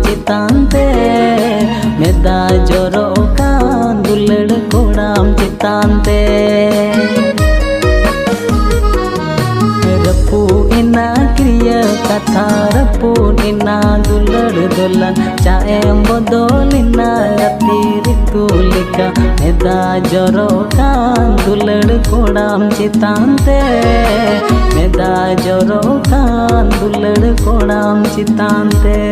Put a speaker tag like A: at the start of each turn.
A: चितानते मेदा जोरो कान दुलड़ कोड़ाम चितानते रपू इना क्रिया कथा रपू इना दुलड़ दोलन चाहे बदलिना गति ऋतु लिका मेदा जोरो कान दुलड़ कोड़ाम चितानते मेदा जोरो कान दुलड़ कोड़ाम चितानते।